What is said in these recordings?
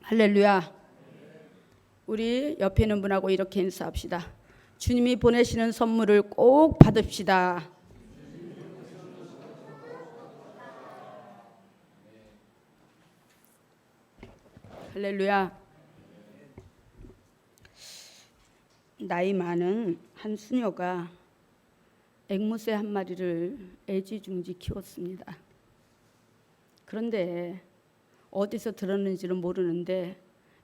할렐루야. 우리 옆에 있는 분하고 이렇게 인사합시다. 주님이 보내시는 선물을 꼭 받읍시다. 할렐루야. 나이 많은 한 수녀가 앵무새 한 마리를 애지중지 키웠습니다. 그런데 어디서 들었는지는 모르는데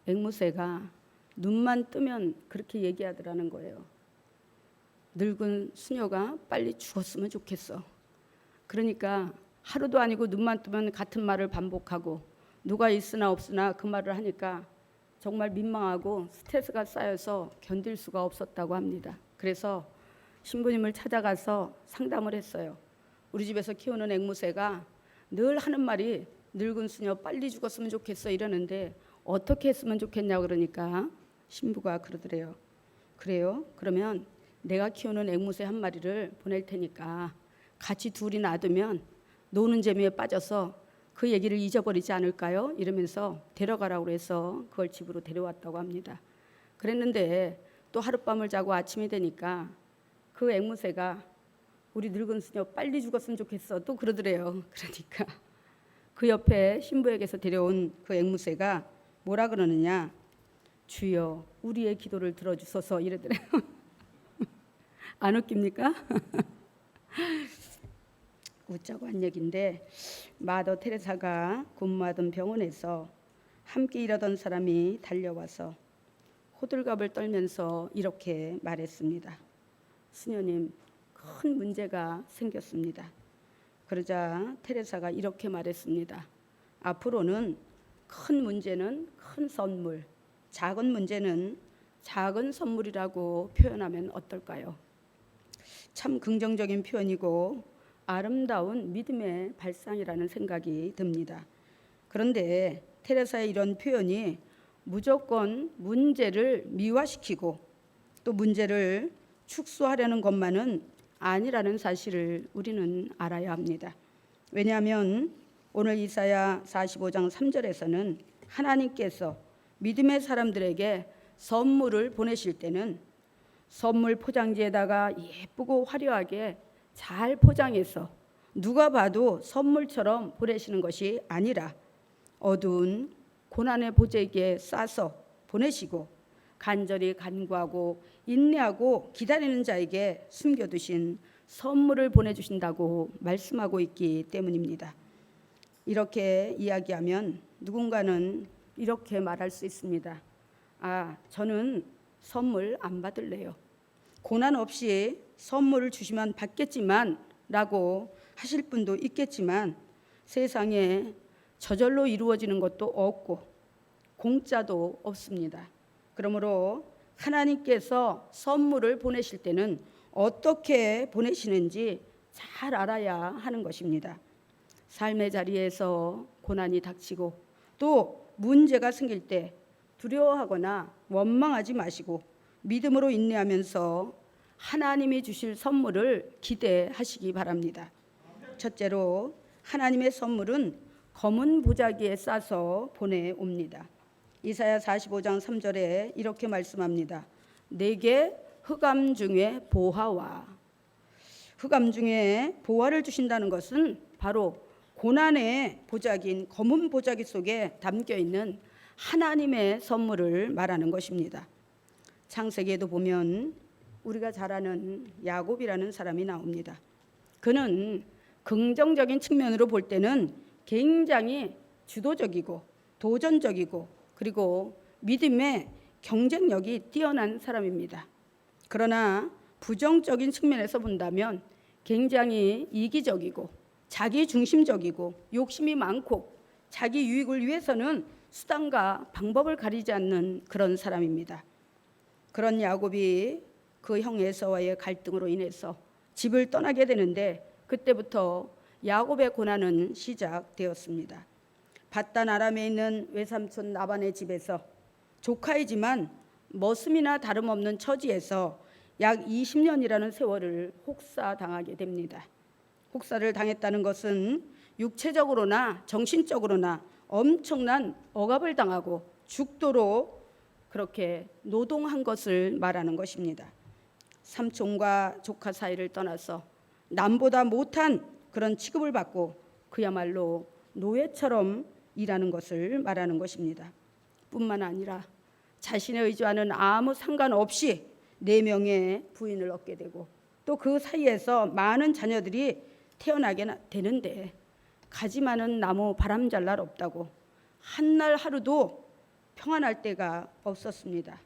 앵무새가 눈만 뜨면 그렇게 얘기하더라는 거예요. 늙은 수녀가 빨리 죽었으면 좋겠어. 그러니까 하루도 아니고 눈만 뜨면 같은 말을 반복하고 누가 있으나 없으나 그 말을 하니까 정말 민망하고 스트레스가 쌓여서 견딜 수가 없었다고 합니다. 그래서 신부님을 찾아가서 상담을 했어요. 우리 집에서 키우는 앵무새가 늘 하는 말이 늙은 수녀 빨리 죽었으면 좋겠어 이러는데 어떻게 했으면 좋겠냐고 그러니까 신부가 그러더래요. 그래요? 그러면 내가 키우는 앵무새 한 마리를 보낼 테니까 같이 둘이 놔두면 노는 재미에 빠져서 그 얘기를 잊어버리지 않을까요? 이러면서 데려가라고 해서 그걸 집으로 데려왔다고 합니다. 그랬는데 또 하룻밤을 자고 아침이 되니까 그 앵무새가 우리 늙은 수녀 빨리 죽었으면 좋겠어 또 그러더래요. 그러니까 그 옆에 신부에게서 데려온 그 앵무새가 뭐라 그러느냐, 주여 우리의 기도를 들어주소서 이러더래요. 안 웃깁니까? 웃자고 한 얘기인데 마더 테레사가 근무하던 병원에서 함께 일하던 사람이 달려와서 호들갑을 떨면서 이렇게 말했습니다. 수녀님, 큰 문제가 생겼습니다. 그러자 테레사가 이렇게 말했습니다. 앞으로는 큰 문제는 큰 선물, 작은 문제는 작은 선물이라고 표현하면 어떨까요? 참 긍정적인 표현이고 아름다운 믿음의 발상이라는 생각이 듭니다. 그런데 테레사의 이런 표현이 무조건 문제를 미화시키고 또 문제를 축소하려는 것만은 아니라는 사실을 우리는 알아야 합니다. 왜냐하면 오늘 이사야 45장 3절에서는 하나님께서 믿음의 사람들에게 선물을 보내실 때는 선물 포장지에다가 예쁘고 화려하게 잘 포장해서 누가 봐도 선물처럼 보내시는 것이 아니라 어두운 고난의 보재기에 싸서 보내시고 간절히 간구하고 인내하고 기다리는 자에게 숨겨두신 선물을 보내주신다고 말씀하고 있기 때문입니다. 이렇게 이야기하면 누군가는 이렇게 말할 수 있습니다. 아, 저는 선물 안 받을래요. 고난 없이 선물을 주시면 받겠지만 라고 하실 분도 있겠지만 세상에 저절로 이루어지는 것도 없고 공짜도 없습니다. 그러므로 하나님께서 선물을 보내실 때는 어떻게 보내시는지 잘 알아야 하는 것입니다. 삶의 자리에서 고난이 닥치고 또 문제가 생길 때 두려워하거나 원망하지 마시고 믿음으로 인내하면서 하나님이 주실 선물을 기대하시기 바랍니다. 첫째로 하나님의 선물은 검은 보자기에 싸서 보내옵니다. 이사야 45장 3절에 이렇게 말씀합니다. 내게 흑암 중에 보화와, 흑암 중에 보화를 주신다는 것은 바로 고난의 보자기인 검은 보자기 속에 담겨있는 하나님의 선물을 말하는 것입니다. 창세기에도 보면 우리가 잘 아는 야곱이라는 사람이 나옵니다. 그는 긍정적인 측면으로 볼 때는 굉장히 주도적이고 도전적이고 그리고 믿음의 경쟁력이 뛰어난 사람입니다. 그러나 부정적인 측면에서 본다면 굉장히 이기적이고 자기중심적이고 욕심이 많고 자기 유익을 위해서는 수단과 방법을 가리지 않는 그런 사람입니다. 그런 야곱이 그 형 에서와의 갈등으로 인해서 집을 떠나게 되는데 그때부터 야곱의 고난은 시작되었습니다. 밧단 아람에 있는 외삼촌 라반의 집에서 조카이지만 머슴이나 다름없는 처지에서 약 20년이라는 세월을 혹사당하게 됩니다. 혹사를 당했다는 것은 육체적으로나 정신적으로나 엄청난 억압을 당하고 죽도록 그렇게 노동한 것을 말하는 것입니다. 삼촌과 조카 사이를 떠나서 남보다 못한 그런 취급을 받고 그야말로 노예처럼 일하는 것을 말하는 것입니다. 뿐만 아니라 자신의 의지와는 아무 상관없이 4명의 부인을 얻게 되고 또 그 사이에서 많은 자녀들이 태어나게 되는데 가지 많은 나무 바람잘 날 없다고 한날 하루도 평안할 때가 없었습니다.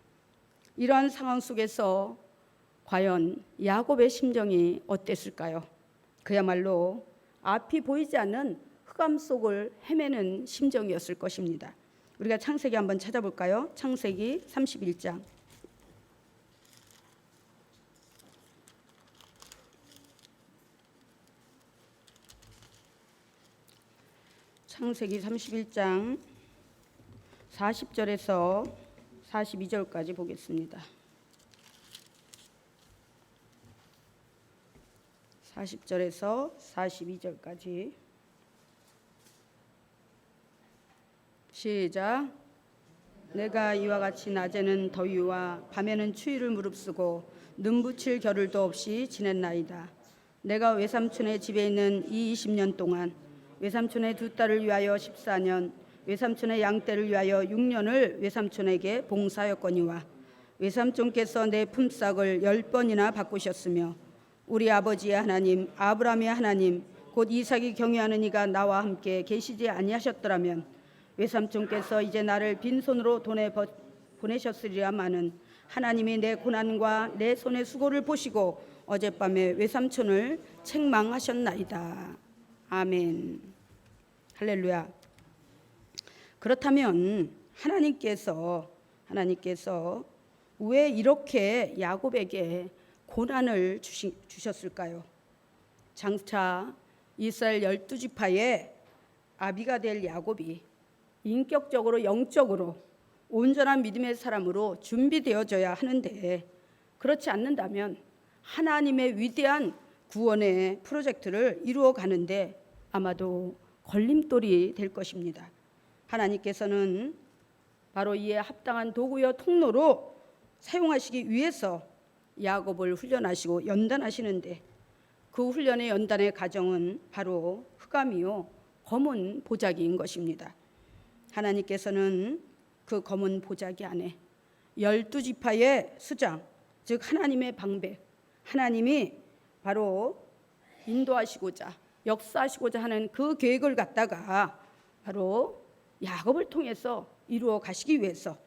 이러한 상황 속에서 과연 야곱의 심정이 어땠을까요? 그야말로 앞이 보이지 않는 흑암 속을 헤매는 심정이었을 것입니다. 우리가 창세기 한번 찾아볼까요? 창세기 31장. 창세기 31장 40절에서 42절까지 보겠습니다. 40절에서 42절까지 시작. 내가 이와 같이 낮에는 더위와 밤에는 추위를 무릅쓰고 눈붙일 겨를도 없이 지냈나이다. 내가 외삼촌의 집에 있는 이 20년 동안 외삼촌의 2딸을 위하여 14년, 외삼촌의 양떼를 위하여 6년을 외삼촌에게 봉사하였거니와 외삼촌께서 내 품삯을 10번이나 바꾸셨으며 우리 아버지의 하나님 아브라함의 하나님 곧 이삭이 경외하는 이가 나와 함께 계시지 아니하셨더라면 외삼촌께서 이제 나를 빈손으로 돈에 보내셨으리라마는 하나님이 내 고난과 내 손의 수고를 보시고 어젯밤에 외삼촌을 책망하셨나이다. 아멘. 할렐루야. 그렇다면 하나님께서 왜 이렇게 야곱에게 고난을 주셨을까요? 장차 이스라엘 12지파의 아비가 될 야곱이 인격적으로 영적으로 온전한 믿음의 사람으로 준비되어져야 하는데 그렇지 않는다면 하나님의 위대한 구원의 프로젝트를 이루어 가는데 아마도 걸림돌이 될 것입니다. 하나님께서는 바로 이에 합당한 도구여 통로로 사용하시기 위해서 야곱을 훈련하시고 연단하시는데 그 훈련의 연단의 과정은 바로 흑암이요 검은 보자기인 것입니다. 하나님께서는 그 검은 보자기 안에 12지파의 수장, 즉 하나님의 방백, 하나님이 바로 인도하시고자 역사하시고자 하는 그 계획을 갖다가 바로 야곱을 통해서 이루어 가시기 위해서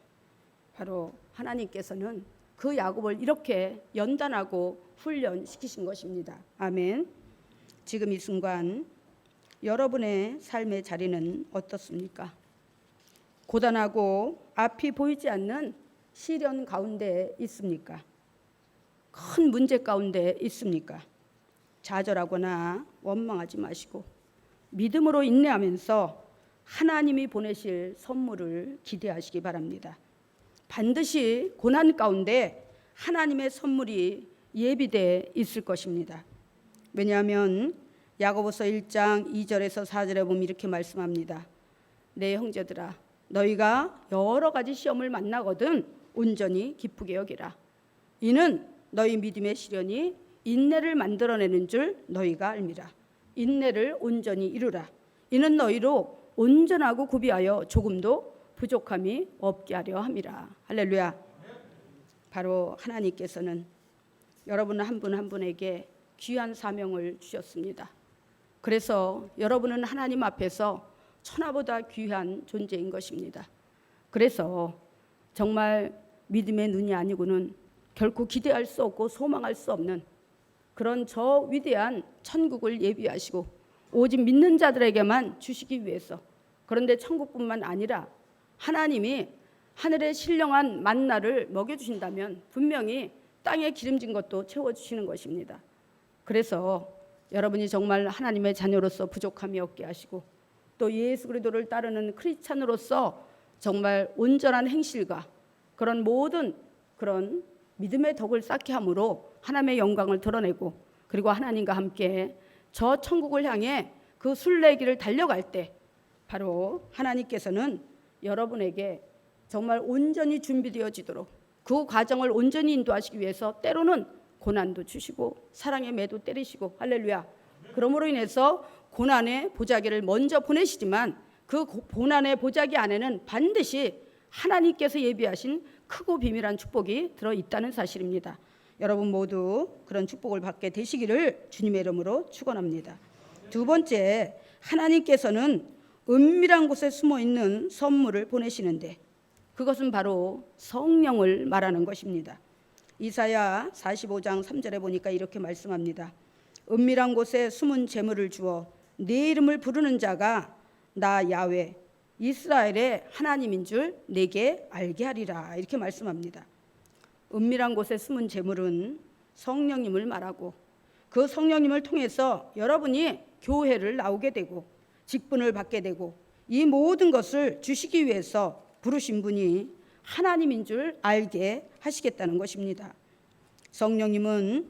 바로 하나님께서는 그 야곱을 이렇게 연단하고 훈련시키신 것입니다. 아멘. 지금 이 순간 여러분의 삶의 자리는 어떻습니까? 고단하고 앞이 보이지 않는 시련 가운데 있습니까? 큰 문제 가운데 있습니까? 좌절하거나 원망하지 마시고 믿음으로 인내하면서 하나님이 보내실 선물을 기대하시기 바랍니다. 반드시 고난 가운데 하나님의 선물이 예비되어 있을 것입니다. 왜냐하면 야고보서 1장 2절에서 4절에 보면 이렇게 말씀합니다. 내 형제들아 너희가 여러 가지 시험을 만나거든 온전히 기쁘게 여기라. 이는 너희 믿음의 시련이 인내를 만들어내는 줄 너희가 알미라. 인내를 온전히 이루라. 이는 너희로 온전하고 구비하여 조금도 부족함이 없게 하려 함이라. 할렐루야. 바로 하나님께서는 여러분 한 분 한 분에게 귀한 사명을 주셨습니다. 그래서 여러분은 하나님 앞에서 천하보다 귀한 존재인 것입니다. 그래서 정말 믿음의 눈이 아니고는 결코 기대할 수 없고 소망할 수 없는 그런 저 위대한 천국을 예비하시고 오직 믿는 자들에게만 주시기 위해서, 그런데 천국뿐만 아니라 하나님이 하늘의 신령한 만나를 먹여주신다면 분명히 땅에 기름진 것도 채워주시는 것입니다. 그래서 여러분이 정말 하나님의 자녀로서 부족함이 없게 하시고 또 예수 그리스도를 따르는 크리스찬으로서 정말 온전한 행실과 그런 모든 그런 믿음의 덕을 쌓게 함으로 하나님의 영광을 드러내고 그리고 하나님과 함께 저 천국을 향해 그 순례길을 달려갈 때 바로 하나님께서는 여러분에게 정말 온전히 준비되어지도록 그 과정을 온전히 인도하시기 위해서 때로는 고난도 주시고 사랑의 매도 때리시고 할렐루야. 그러므로 인해서 고난의 보자기를 먼저 보내시지만 그 고난의 보자기 안에는 반드시 하나님께서 예비하신 크고 비밀한 축복이 들어있다는 사실입니다. 여러분 모두 그런 축복을 받게 되시기를 주님의 이름으로 축원합니다. 두 번째, 하나님께서는 은밀한 곳에 숨어있는 선물을 보내시는데 그것은 바로 성령을 말하는 것입니다. 이사야 45장 3절에 보니까 이렇게 말씀합니다. 은밀한 곳에 숨은 재물을 주어 내 이름을 부르는 자가 나 야훼 이스라엘의 하나님인 줄 내게 알게 하리라. 이렇게 말씀합니다. 은밀한 곳에 숨은 재물은 성령님을 말하고 그 성령님을 통해서 여러분이 교회를 나오게 되고 직분을 받게 되고 이 모든 것을 주시기 위해서 부르신 분이 하나님인 줄 알게 하시겠다는 것입니다. 성령님은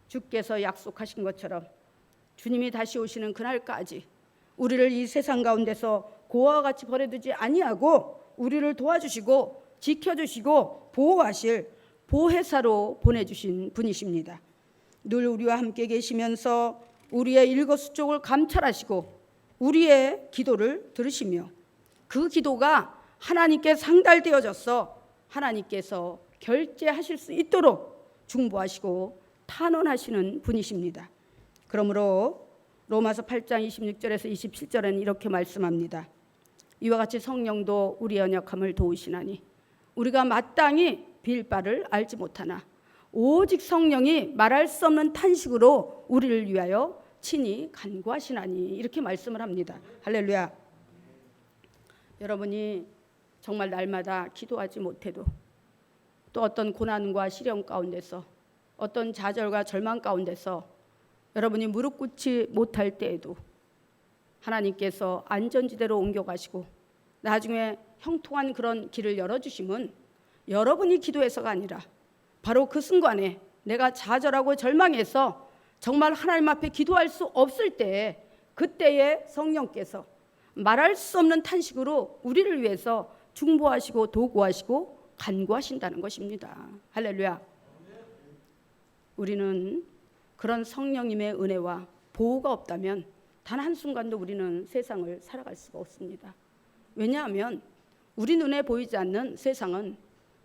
주께서 약속하신 것처럼 주님이 다시 오시는 그날까지 우리를 이 세상 가운데서 고아와 같이 버려두지 아니하고 우리를 도와주시고 지켜주시고 보호하실 보혜사로 보내주신 분이십니다. 늘 우리와 함께 계시면서 우리의 일거수족을 감찰하시고 우리의 기도를 들으시며 그 기도가 하나님께 상달되어져서 하나님께서 결제하실 수 있도록 중보하시고 탄원하시는 분이십니다. 그러므로 로마서 8장 26절에서 27절에는 이렇게 말씀합니다. 이와 같이 성령도 우리의 연약함을 도우시나니 우리가 마땅히 빌 바를 알지 못하나 오직 성령이 말할 수 없는 탄식으로 우리를 위하여 친히 간구하시나니 이렇게 말씀을 합니다. 할렐루야. 여러분이 정말 날마다 기도하지 못해도 또 어떤 고난과 시련 가운데서 어떤 좌절과 절망 가운데서 여러분이 무릎 꿇지 못할 때에도 하나님께서 안전지대로 옮겨가시고 나중에 형통한 그런 길을 열어주심은 여러분이 기도해서가 아니라 바로 그 순간에 내가 좌절하고 절망해서 정말 하나님 앞에 기도할 수 없을 때 그때에 성령께서 말할 수 없는 탄식으로 우리를 위해서 중보하시고 도구하시고 간구하신다는 것입니다. 할렐루야. 우리는 그런 성령님의 은혜와 보호가 없다면 단 한순간도 우리는 세상을 살아갈 수가 없습니다. 왜냐하면 우리 눈에 보이지 않는 세상은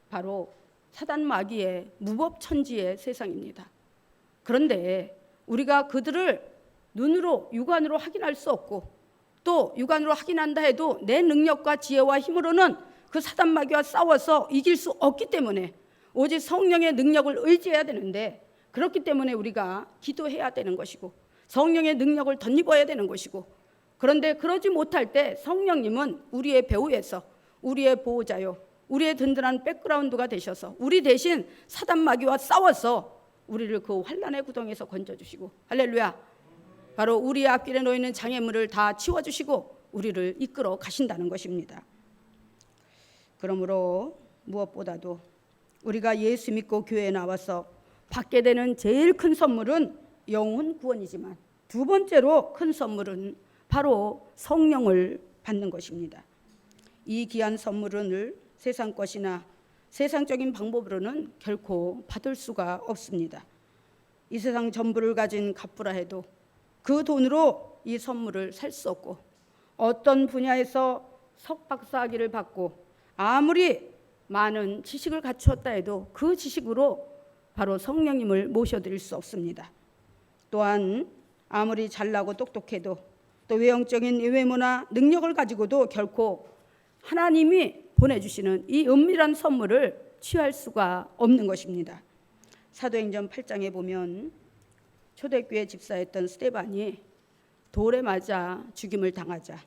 바로 사단 마귀의 무법천지의 세상입니다. 그런데 우리가 그들을 눈으로 육안으로 확인할 수 없고 또 육안으로 확인한다 해도 내 능력과 지혜와 힘으로는 그 사단 마귀와 싸워서 이길 수 없기 때문에 오직 성령의 능력을 의지해야 되는데 그렇기 때문에 우리가 기도해야 되는 것이고 성령의 능력을 덧입어야 되는 것이고 그런데 그러지 못할 때 성령님은 우리의 배후에서 우리의 보호자요 우리의 든든한 백그라운드가 되셔서 우리 대신 사단 마귀와 싸워서 우리를 그 환난의 구덩이에서 건져주시고 할렐루야. 바로 우리 앞길에 놓이는 장애물을 다 치워주시고 우리를 이끌어 가신다는 것입니다. 그러므로 무엇보다도 우리가 예수 믿고 교회에 나와서 받게 되는 제일 큰 선물은 영혼 구원이지만 두 번째로 큰 선물은 바로 성령을 받는 것입니다. 이 귀한 선물을 세상 것이나 세상적인 방법으로는 결코 받을 수가 없습니다. 이 세상 전부를 가진 갑부라 해도 그 돈으로 이 선물을 살 수 없고 어떤 분야에서 석박사학위를 받고 아무리 많은 지식을 갖추었다 해도 그 지식으로 바로 성령님을 모셔드릴 수 없습니다. 또한 아무리 잘나고 똑똑해도 또 외형적인 외모나 능력을 가지고도 결코 하나님이 보내주시는 이 은밀한 선물을 취할 수가 없는 것입니다. 사도행전 8장에 보면 초대교회 집사였던 스데반이 돌에 맞아 죽임을 당하자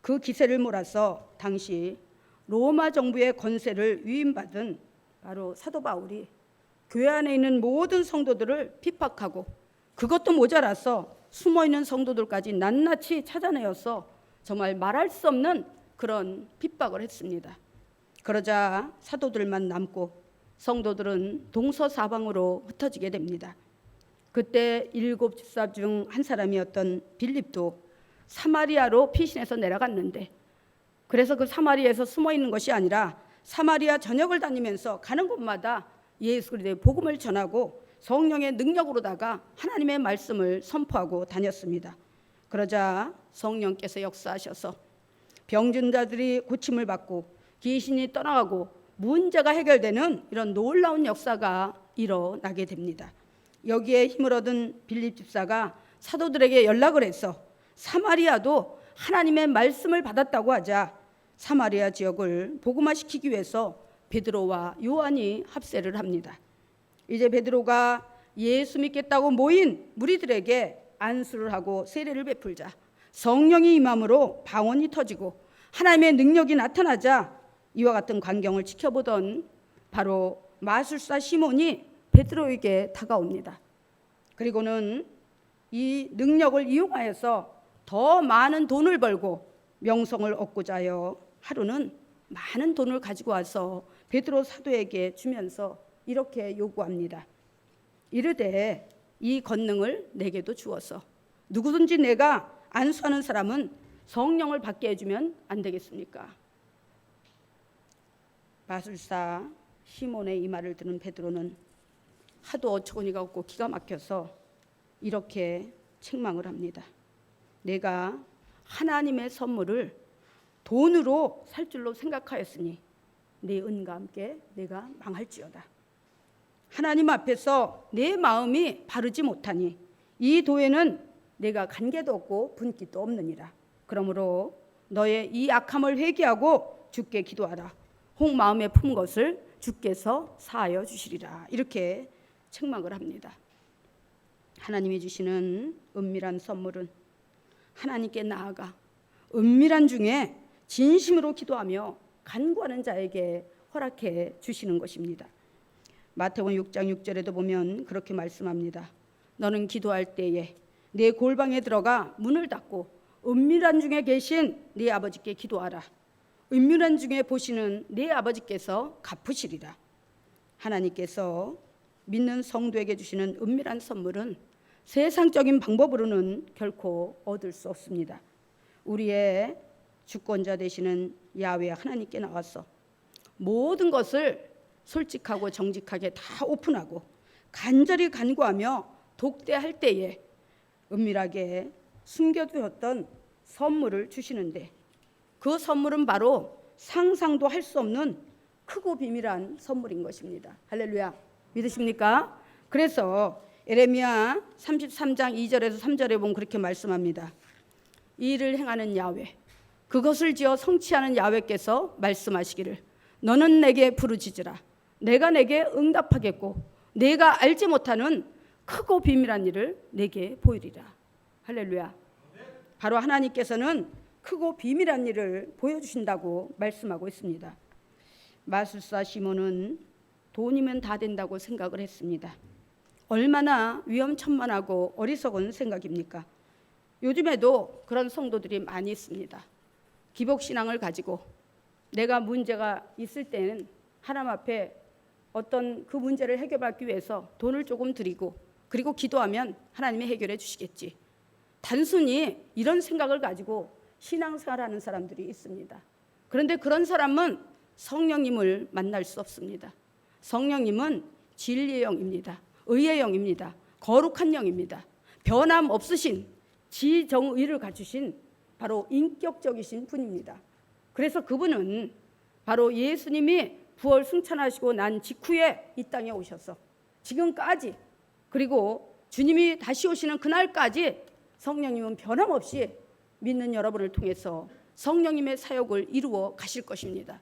그 기세를 몰아서 당시 로마 정부의 권세를 위임받은 바로 사도 바울이 교회 안에 있는 모든 성도들을 핍박하고 그것도 모자라서 숨어있는 성도들까지 낱낱이 찾아내어서 정말 말할 수 없는 그런 핍박을 했습니다. 그러자 사도들만 남고 성도들은 동서사방으로 흩어지게 됩니다. 그때 7 집사 중 한 사람이었던 빌립도 사마리아로 피신해서 내려갔는데 그래서 그 사마리아에서 숨어 있는 것이 아니라 사마리아 전역을 다니면서 가는 곳마다 예수 그리스도의 복음을 전하고 성령의 능력으로다가 하나님의 말씀을 선포하고 다녔습니다. 그러자 성령께서 역사하셔서 병든 자들이 고침을 받고 귀신이 떠나가고 문제가 해결되는 이런 놀라운 역사가 일어나게 됩니다. 여기에 힘을 얻은 빌립 집사가 사도들에게 연락을 해서 사마리아도 하나님의 말씀을 받았다고 하자 사마리아 지역을 복음화시키기 위해서 베드로와 요한이 합세를 합니다. 이제 베드로가 예수 믿겠다고 모인 무리들에게 안수를 하고 세례를 베풀자 성령이 임함으로 방언이 터지고 하나님의 능력이 나타나자 이와 같은 광경을 지켜보던 바로 마술사 시몬이 베드로에게 다가옵니다. 그리고는 이 능력을 이용하여서 더 많은 돈을 벌고 명성을 얻고자 하여 하루는 많은 돈을 가지고 와서 베드로 사도에게 주면서 이렇게 요구합니다. 이르되 이 권능을 내게도 주어서 누구든지 내가 안수하는 사람은 성령을 받게 해주면 안 되겠습니까? 마술사 시몬의 이 말을 들은 베드로는 하도 어처구니가 없고 기가 막혀서 이렇게 책망을 합니다. 내가 하나님의 선물을 돈으로 살 줄로 생각하였으니 내 은과 함께 내가 망할지어다. 하나님 앞에서 내 마음이 바르지 못하니 이 도에는 내가 간계도 없고 분깃도 없느니라. 그러므로 너의 이 악함을 회개하고 주께 기도하라. 혹 마음에 품 것을 주께서 사하여 주시리라. 이렇게 책망을 합니다. 하나님이 주시는 은밀한 선물은 하나님께 나아가 은밀한 중에 진심으로 기도하며 간구하는 자에게 허락해 주시는 것입니다. 마태복음 6장 6절에도 보면 그렇게 말씀합니다. 너는 기도할 때에 내 골방에 들어가 문을 닫고 은밀한 중에 계신 네 아버지께 기도하라. 은밀한 중에 보시는 네 아버지께서 갚으시리라. 하나님께서 믿는 성도에게 주시는 은밀한 선물은 세상적인 방법으로는 결코 얻을 수 없습니다. 우리의 주권자 되시는 야훼 하나님께 나와서 모든 것을 솔직하고 정직하게 다 오픈하고 간절히 간구하며 독대할 때에 은밀하게 숨겨두었던 선물을 주시는데 그 선물은 바로 상상도 할 수 없는 크고 비밀한 선물인 것입니다. 할렐루야. 믿으십니까? 그래서 예레미야 33장 2절에서 3절에 보면 그렇게 말씀합니다. 이 일을 행하는 야훼, 그것을 지어 성취하는 야훼께서 말씀하시기를 너는 내게 부르짖으라. 내가 내게 응답하겠고 내가 알지 못하는 크고 비밀한 일을 내게 보이리라. 할렐루야. 바로 하나님께서는 크고 비밀한 일을 보여주신다고 말씀하고 있습니다. 마술사 시몬은 돈이면 다 된다고 생각을 했습니다. 얼마나 위험천만하고 어리석은 생각입니까? 요즘에도 그런 성도들이 많이 있습니다. 기복신앙을 가지고 내가 문제가 있을 때는 하나님 앞에 어떤 그 문제를 해결하기 위해서 돈을 조금 드리고 그리고 기도하면 하나님이 해결해 주시겠지. 단순히 이런 생각을 가지고 신앙생활하는 사람들이 있습니다. 그런데 그런 사람은 성령님을 만날 수 없습니다. 성령님은 진리의 영입니다. 의의 영입니다. 거룩한 영입니다. 변함 없으신 지정의를 갖추신 바로 인격적이신 분입니다. 그래서 그분은 바로 예수님이 부활 승천하시고 난 직후에 이 땅에 오셔서 지금까지 그리고 주님이 다시 오시는 그날까지 성령님은 변함없이 믿는 여러분을 통해서 성령님의 사역을 이루어 가실 것입니다.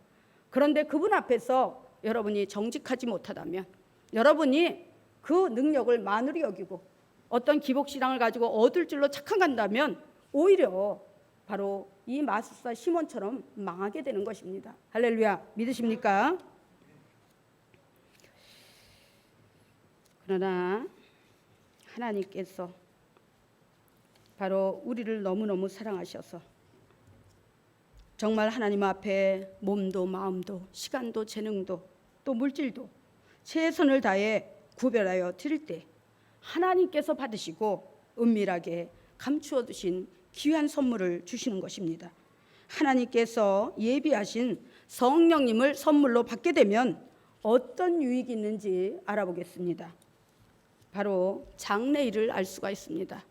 그런데 그분 앞에서 여러분이 정직하지 못하다면 여러분이 그 능력을 만으로 여기고 어떤 기복신앙을 가지고 얻을 줄로 착각한다면 오히려 바로 이 마술사 시몬처럼 망하게 되는 것입니다. 할렐루야. 믿으십니까? 그러나 하나님께서 바로 우리를 너무너무 사랑하셔서 정말 하나님 앞에 몸도 마음도 시간도 재능도 또 물질도 최선을 다해 구별하여 드릴 때 하나님께서 받으시고 은밀하게 감추어 두신 귀한 선물을 주시는 것입니다. 하나님께서 예비하신 성령님을 선물로 받게 되면 어떤 유익이 있는지 알아보겠습니다. 바로 장래일을 알 수가 있습니다.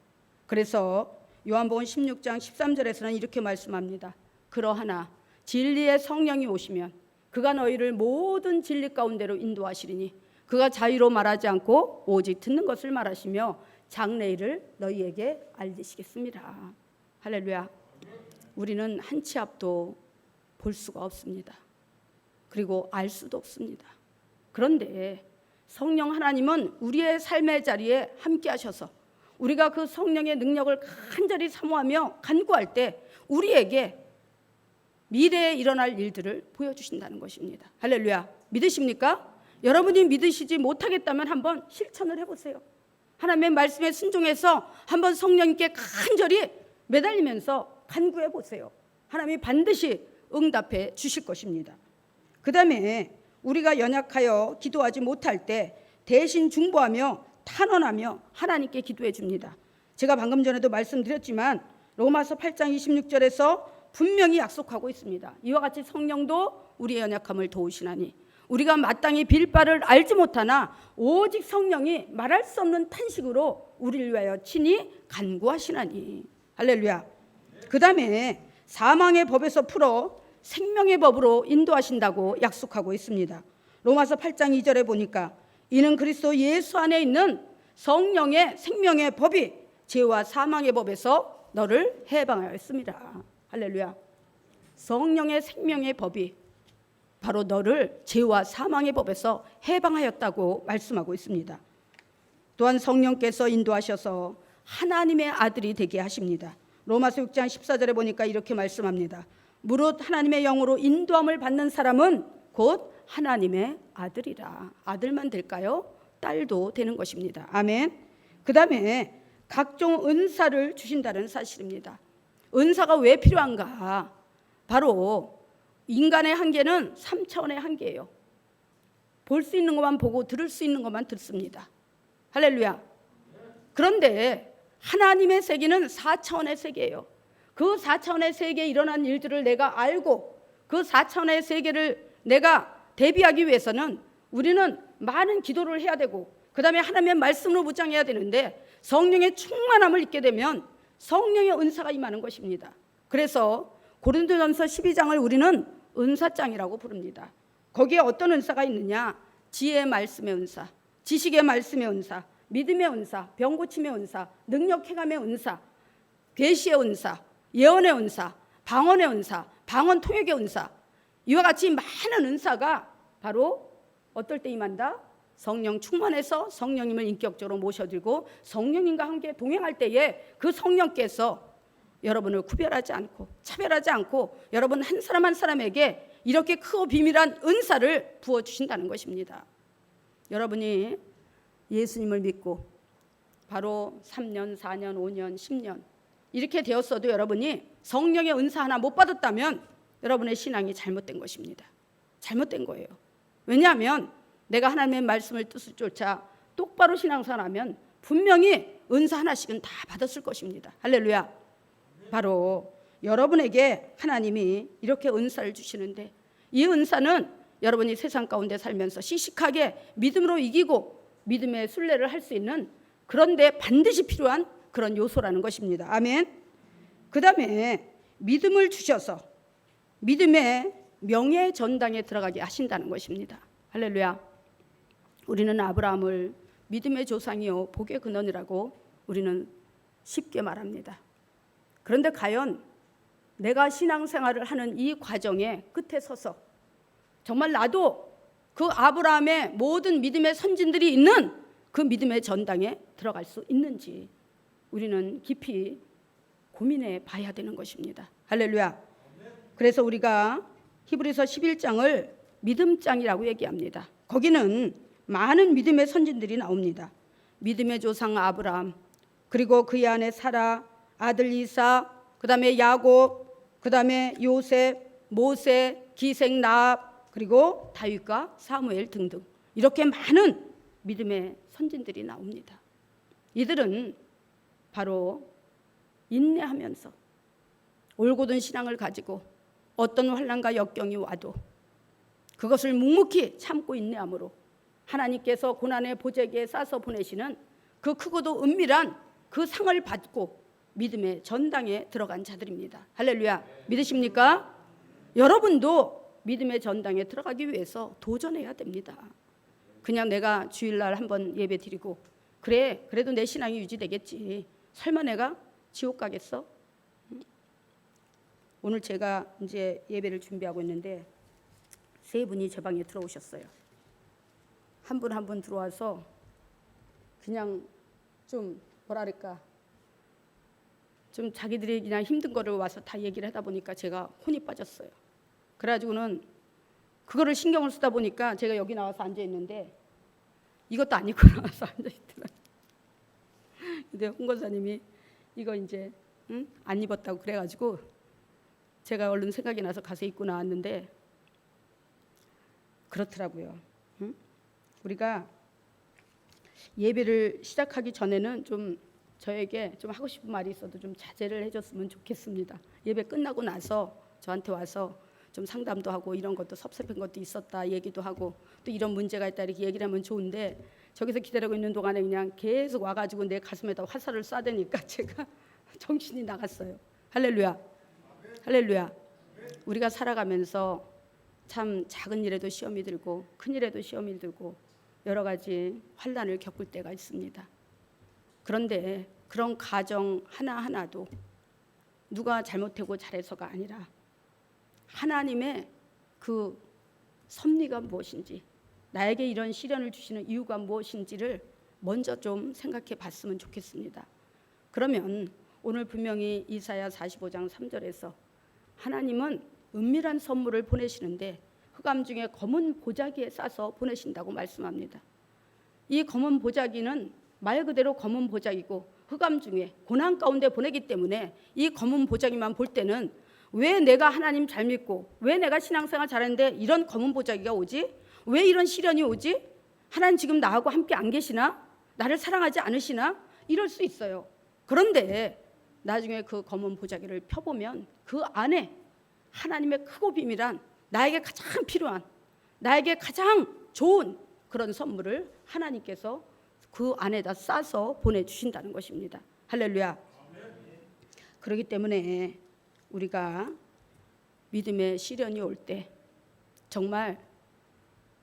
그래서 요한복음 16장 13절에서는 이렇게 말씀합니다. 그러하나 진리의 성령이 오시면 그가 너희를 모든 진리 가운데로 인도하시리니 그가 자유로 말하지 않고 오직 듣는 것을 말하시며 장래일을 너희에게 알리시겠습니다. 할렐루야. 우리는 한 치 앞도 볼 수가 없습니다. 그리고 알 수도 없습니다. 그런데 성령 하나님은 우리의 삶의 자리에 함께 하셔서 우리가 그 성령의 능력을 간절히 사모하며 간구할 때 우리에게 미래에 일어날 일들을 보여주신다는 것입니다. 할렐루야. 믿으십니까? 여러분이 믿으시지 못하겠다면 한번 실천을 해보세요. 하나님의 말씀에 순종해서 한번 성령님께 간절히 매달리면서 간구해 보세요. 하나님이 반드시 응답해 주실 것입니다. 그 다음에 우리가 연약하여 기도하지 못할 때 대신 중보하며 탄원하며 하나님께 기도해 줍니다. 제가 방금 전에도 말씀드렸지만 로마서 8장 26절에서 분명히 약속하고 있습니다. 이와 같이 성령도 우리의 연약함을 도우시나니 우리가 마땅히 빌 바를 알지 못하나 오직 성령이 말할 수 없는 탄식으로 우리를 위하여 친히 간구하시나니. 할렐루야. 그 다음에 사망의 법에서 풀어 생명의 법으로 인도하신다고 약속하고 있습니다. 로마서 8장 2절에 보니까 이는 그리스도 예수 안에 있는 성령의 생명의 법이 죄와 사망의 법에서 너를 해방하였습니다. 할렐루야. 성령의 생명의 법이 바로 너를 죄와 사망의 법에서 해방하였다고 말씀하고 있습니다. 또한 성령께서 인도하셔서 하나님의 아들이 되게 하십니다. 로마서 6장 14절에 보니까 이렇게 말씀합니다. 무릇 하나님의 영으로 인도함을 받는 사람은 곧 하나님의 아들이라. 아들만 될까요? 딸도 되는 것입니다. 아멘. 그 다음에 각종 은사를 주신다는 사실입니다. 은사가 왜 필요한가? 바로 인간의 한계는 3차원의 한계예요. 볼 수 있는 것만 보고 들을 수 있는 것만 듣습니다. 할렐루야. 그런데 하나님의 세계는 4차원의 세계예요. 그 4차원의 세계에 일어난 일들을 내가 알고 그 4차원의 세계를 내가 대비하기 위해서는 우리는 많은 기도를 해야 되고 그 다음에 하나님의 말씀으로 무장해야 되는데 성령의 충만함을 입게 되면 성령의 은사가 임하는 것입니다. 그래서 고린도전서 12장을 우리는 은사장이라고 부릅니다. 거기에 어떤 은사가 있느냐? 지혜의 말씀의 은사, 지식의 말씀의 은사, 믿음의 은사, 병 고침의 은사, 능력 행함의 은사, 계시의 은사, 예언의 은사, 방언의 은사, 방언 통역의 은사, 이와 같이 많은 은사가 바로 어떨 때 임한다? 성령 충만해서 성령님을 인격적으로 모셔들고 성령님과 함께 동행할 때에 그 성령께서 여러분을 구별하지 않고 차별하지 않고 여러분 한 사람 한 사람에게 이렇게 크고 비밀한 은사를 부어주신다는 것입니다. 여러분이 예수님을 믿고 바로 3년, 4년, 5년, 10년 이렇게 되었어도 여러분이 성령의 은사 하나 못 받았다면 여러분의 신앙이 잘못된 것입니다. 잘못된 거예요. 왜냐하면 내가 하나님의 말씀을 뜻을 쫓아 똑바로 신앙생활하면 분명히 은사 하나씩은 다 받았을 것입니다. 할렐루야. 바로 여러분에게 하나님이 이렇게 은사를 주시는데 이 은사는 여러분이 세상 가운데 살면서 씩씩하게 믿음으로 이기고 믿음의 순례를 할 수 있는 그런데 반드시 필요한 그런 요소라는 것입니다. 아멘. 그 다음에 믿음을 주셔서 믿음의 명예 전당에 들어가게 하신다는 것입니다. 할렐루야. 우리는 아브라함을 믿음의 조상이요 복의 근원이라고 우리는 쉽게 말합니다. 그런데 과연 내가 신앙생활을 하는 이 과정의 끝에 서서 정말 나도 그 아브라함의 모든 믿음의 선진들이 있는 그 믿음의 전당에 들어갈 수 있는지 우리는 깊이 고민해 봐야 되는 것입니다. 할렐루야. 그래서 우리가 히브리서 11장을 믿음장이라고 얘기합니다. 거기는 많은 믿음의 선진들이 나옵니다. 믿음의 조상 아브라함, 그리고 그의 아내 사라, 아들 이삭, 그 다음에 야곱, 그 다음에 요셉, 모세, 기생 나합, 그리고 다윗과 사무엘 등등 이렇게 많은 믿음의 선진들이 나옵니다. 이들은 바로 인내하면서 올곧은 신앙을 가지고 어떤 환난과 역경이 와도 그것을 묵묵히 참고 인내함으로 하나님께서 고난의 보재기에 싸서 보내시는 그 크고도 은밀한 그 상을 받고 믿음의 전당에 들어간 자들입니다. 할렐루야. 믿으십니까? 여러분도 믿음의 전당에 들어가기 위해서 도전해야 됩니다. 그냥 내가 주일날 한번 예배 드리고 그래도 내 신앙이 유지되겠지. 설마 내가 지옥 가겠어? 오늘 제가 이제 예배를 준비하고 있는데 세 분이 제 방에 들어오셨어요. 한 분 한 분 들어와서 그냥 좀 뭐랄까 좀 자기들이 그냥 힘든 거를 와서 다 얘기를 하다 보니까 제가 혼이 빠졌어요. 그래가지고는 그거를 신경을 쓰다 보니까 제가 여기 나와서 앉아 있는데 이것도 안 입고 나와서 앉아 있더라고요. 근데 홍 권사님이 이거 이제 안 입었다고 그래가지고 제가 얼른 생각이 나서 가서 입고 나왔는데 그렇더라고요. 우리가 예배를 시작하기 전에는 좀 저에게 좀 하고 싶은 말이 있어도 좀 자제를 해줬으면 좋겠습니다. 예배 끝나고 나서 저한테 와서 좀 상담도 하고 이런 것도 섭섭한 것도 있었다 얘기도 하고 또 이런 문제가 있다 이렇게 얘기를 하면 좋은데 저기서 기다리고 있는 동안에 그냥 계속 와가지고 내 가슴에다 화살을 쏴대니까 제가 정신이 나갔어요. 할렐루야. 할렐루야. 우리가 살아가면서 참 작은 일에도 시험이 들고 큰 일에도 시험이 들고 여러 가지 환난을 겪을 때가 있습니다. 그런데 그런 가정 하나하나도 누가 잘못하고 잘해서가 아니라 하나님의 그 섭리가 무엇인지 나에게 이런 시련을 주시는 이유가 무엇인지를 먼저 좀 생각해 봤으면 좋겠습니다. 그러면 오늘 분명히 이사야 45장 3절에서 하나님은 은밀한 선물을 보내시는데 흑암 중에 검은 보자기에 싸서 보내신다고 말씀합니다. 이 검은 보자기는 말 그대로 검은 보자기고 흑암 중에 고난 가운데 보내기 때문에 이 검은 보자기만 볼 때는 왜 내가 하나님 잘 믿고 왜 내가 신앙생활 잘했는데 이런 검은 보자기가 오지? 왜 이런 시련이 오지? 하나님 지금 나하고 함께 안 계시나? 나를 사랑하지 않으시나? 이럴 수 있어요. 그런데 나중에 그 검은 보자기를 펴보면 그 안에 하나님의 크고 비밀한 나에게 가장 필요한 나에게 가장 좋은 그런 선물을 하나님께서 그 안에다 싸서 보내주신다는 것입니다. 할렐루야. 그렇기 때문에 우리가 믿음의 시련이 올 때 정말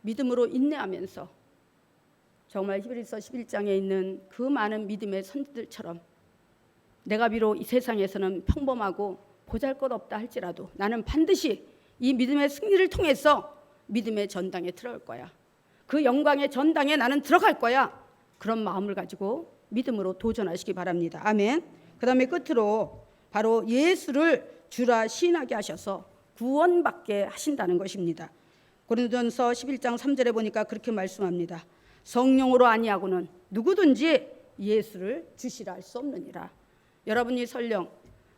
믿음으로 인내하면서 정말 히브리서 11장에 있는 그 많은 믿음의 선지들처럼 내가 비록 이 세상에서는 평범하고 보잘것없다 할지라도 나는 반드시 이 믿음의 승리를 통해서 믿음의 전당에 들어갈 거야. 그 영광의 전당에 나는 들어갈 거야. 그런 마음을 가지고 믿음으로 도전하시기 바랍니다. 아멘. 그 다음에 끝으로 바로 예수를 주라 시인하게 하셔서 구원받게 하신다는 것입니다. 고린도전서 11장 3절에 보니까 그렇게 말씀합니다. 성령으로 아니하고는 누구든지 예수를 주시라 할 수 없느니라. 여러분이 설령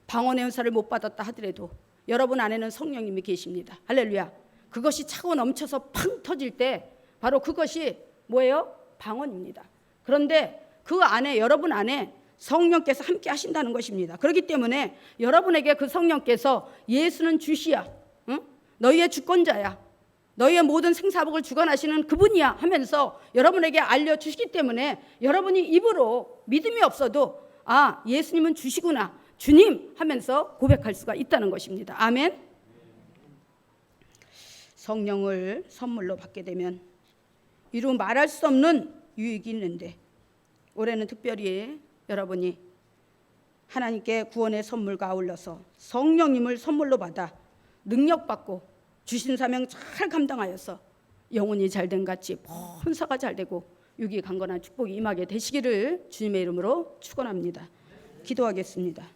방언의 은사를 못 받았다 하더라도 여러분 안에는 성령님이 계십니다. 할렐루야. 그것이 차고 넘쳐서 팡 터질 때 바로 그것이 뭐예요? 방언입니다. 그런데 그 안에 여러분 안에 성령께서 함께 하신다는 것입니다. 그렇기 때문에 여러분에게 그 성령께서 예수는 주시야, 응? 너희의 주권자야, 너희의 모든 생사복을 주관하시는 그분이야 하면서 여러분에게 알려주시기 때문에 여러분이 입으로 믿음이 없어도 아 예수님은 주시구나 주님 하면서 고백할 수가 있다는 것입니다. 아멘. 성령을 선물로 받게 되면 이루 말할 수 없는 유익이 있는데 올해는 특별히 여러분이 하나님께 구원의 선물과 아울러서 성령님을 선물로 받아 능력받고 주신 사명 잘 감당하여서 영혼이 잘된 같이 본사가 잘되고 유기강건한 축복이 임하게 되시기를 주님의 이름으로 축원합니다. 기도하겠습니다.